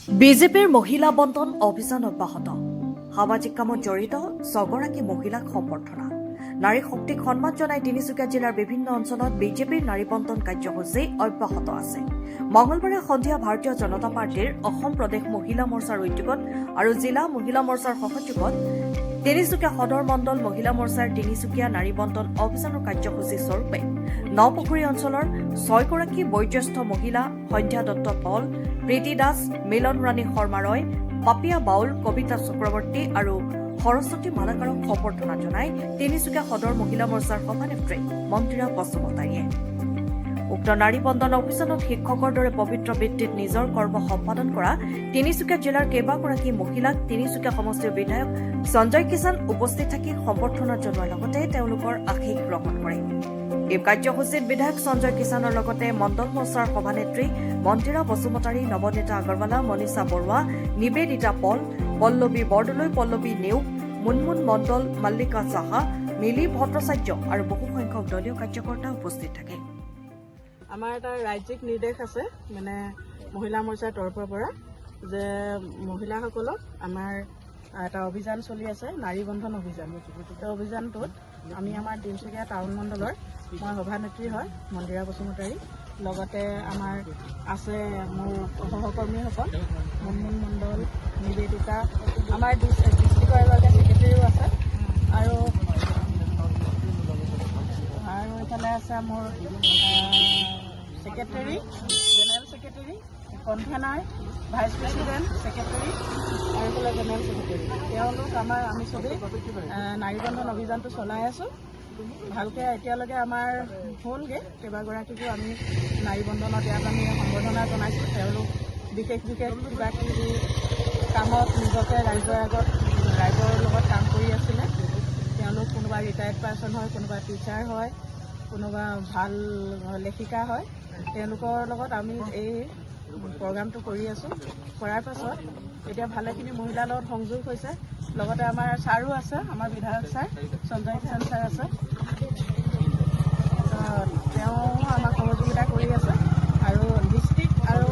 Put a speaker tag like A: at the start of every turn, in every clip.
A: বিজেপিৰ মহিলা বন্টন অভিযান অব্যাহত সামাজিক কামত জড়িত 6গৰাকী মহিলাক সম্বৰ্ধনা নাৰী শক্তিক সন্মান জনাই তিনিচুকীয়া জিলাৰ বিভিন্ন অঞ্চলত বিজেপিৰ নাৰী বন্টন কাৰ্যসূচী অব্যাহত আছে। মঙলবাৰে সন্ধিয়া ভাৰতীয় জনতা পাৰ্টিৰ অসম প্ৰদেশ মহিলা মৰ্চাৰ উদ্যোগত আৰু জিলা মহিলা মৰ্চাৰ সহযোগত তিনিচুকীয়া সদৰ মণ্ডল মহিলা মৰ্চাৰ তিনিচুকীয়া নাৰী বন্টন অভিযানৰ কাৰ্যসূচী স্বৰূপে নপুখুৰী অঞ্চলৰ 6গৰাকী বয়োজ্যেষ্ঠ মহিলা সন্ধ্যা দত্ত পল, প্ৰীতি দাস, মিলন ৰাণী শৰ্মা ৰয়, পাপিয়া বাউল, কবিতা চক্ৰৱৰ্তী আৰু সৰস্বতী মালাকাৰক সম্বৰ্ধনা জনাই তিনিচুকীয়া সদৰ মহিলা মৰ্চাৰ সভানেত্ৰী মন্দিৰা বসুমতাৰীয়ে। উক্ত নাৰী বন্দন অভিযানত শিক্ষকৰ দৰে পবিত্ৰ বৃত্তিত নিজৰ কৰ্ম সম্পাদন কৰা তিনিচুকীয়া জিলাৰ কেইবাগৰাকী মহিলাক তিনিচুকীয়া সমষ্টিৰ বিধায়ক সঞ্জয় কিষাণ উপস্থিত থাকি সম্বৰ্ধনা জনোৱাৰ লগতে তেওঁলোকৰ আশীষ গ্ৰহণ কৰে। এই কাৰ্যসূচীত বিধায়ক সঞ্জয় কিষাণৰ লগতে মণ্ডল মৰ্চাৰ সভানেত্ৰী মন্দিৰা বসুমতাৰী, নৱনীতা আগৰৱালা, মনীষা বৰুৱা, নিবেদিতা পল, পল্লৱী বৰদলৈ, পল্লৱী নেওগ, মুনমুন মণ্ডল, মাল্লিকা সাহা, মিলি ভট্টাচাৰ্য আৰু বহুসংখ্যক দলীয় কাৰ্যকৰ্তা উপস্থিত থাকে।
B: আমাৰ এটা ৰাজ্যিক নিৰ্দেশ আছে মানে মহিলা মৰ্চাৰ তৰফৰ পৰা যে মহিলাসকলক আমাৰ এটা অভিযান চলি আছে নাৰী বন্ধন অভিযান। এই অভিযানটোত আমি আমাৰ তিনিচুকীয়া টাউন মণ্ডলৰ মই সভানেত্ৰী হয় মন্দিৰা বসুমতাৰী, লগতে আমাৰ আছে মোৰ সহকৰ্মীসকল মুনমুন মণ্ডল, নিবেদিতা, আমাৰ ডিষ্ট্ৰিক্টৰ এগৰাকী ছেক্ৰেটেৰীও আছে আৰু এইফালে আছে মোৰ secretary, general secretary, convener, vice president, secretary আৰু এইফালে জেনেৰেল ছেক্ৰেটেৰী। তেওঁলোক আমি চবেই নাৰী বন্ধন অভিযানটো চলাই আছোঁ ভালকৈ। এতিয়ালৈকে আমাৰ হ'লগৈ কেইবাগৰাকীকো আমি নাৰী বন্ধনত ইয়াত আমি সম্বৰ্ধনা জনাইছোঁ। তেওঁলোক বিশেষ কিবা কিবি কামত নিজকে ৰাইজৰ লগত কাম কৰি আছিলে। তেওঁলোক কোনোবা ৰিটায়াৰ্ড পাৰ্চন হয়, কোনোবা টিচাৰ হয়, কোনোবা ভাল লেখিকা হয়। তেওঁলোকৰ লগত আমি এই প্ৰগ্ৰামটো কৰি আছোঁ। কৰাৰ পাছত এতিয়া ভালেখিনি মহিলাৰ লগত সংযোগ হৈছে। লগতে আমাৰ ছাৰো আছে, আমাৰ বিধায়ক ছাৰ সঞ্জয় কিষাণ ছাৰ আছে, তেওঁ আমাক সহযোগিতা কৰি আছে। আৰু ডিষ্ট্ৰিক্ট আৰু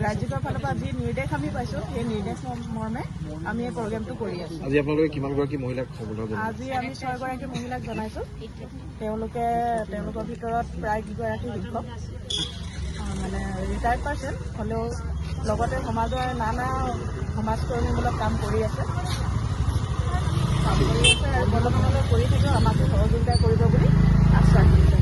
B: ৰাজ্যিকৰ ফালৰ পৰা যি নিৰ্দেশ আমি পাইছোঁ সেই নিৰ্দেশ মৰ্মে আমি এই প্ৰগ্ৰেমটো কৰি আছোঁ।
C: আজি আপোনালোকে কিমানগৰাকী মহিলাক সম্বৰ্ধনা জনাইছে?
B: আজি আমি 6গৰাকী মহিলাক জনাইছোঁ। তেওঁলোকৰ ভিতৰত প্ৰায় কেইগৰাকী শিক্ষক মানে ৰিটায়াৰ্ড পাৰ্চন হ'লেও লগতে সমাজৰ নানা সমাজকৰ্মীমূলক কাম কৰি আছে আৰু বৰ্তমানলৈ কৰি থাকিব আমাকো সহযোগিতা কৰিব বুলি আশ্বাস দিছে।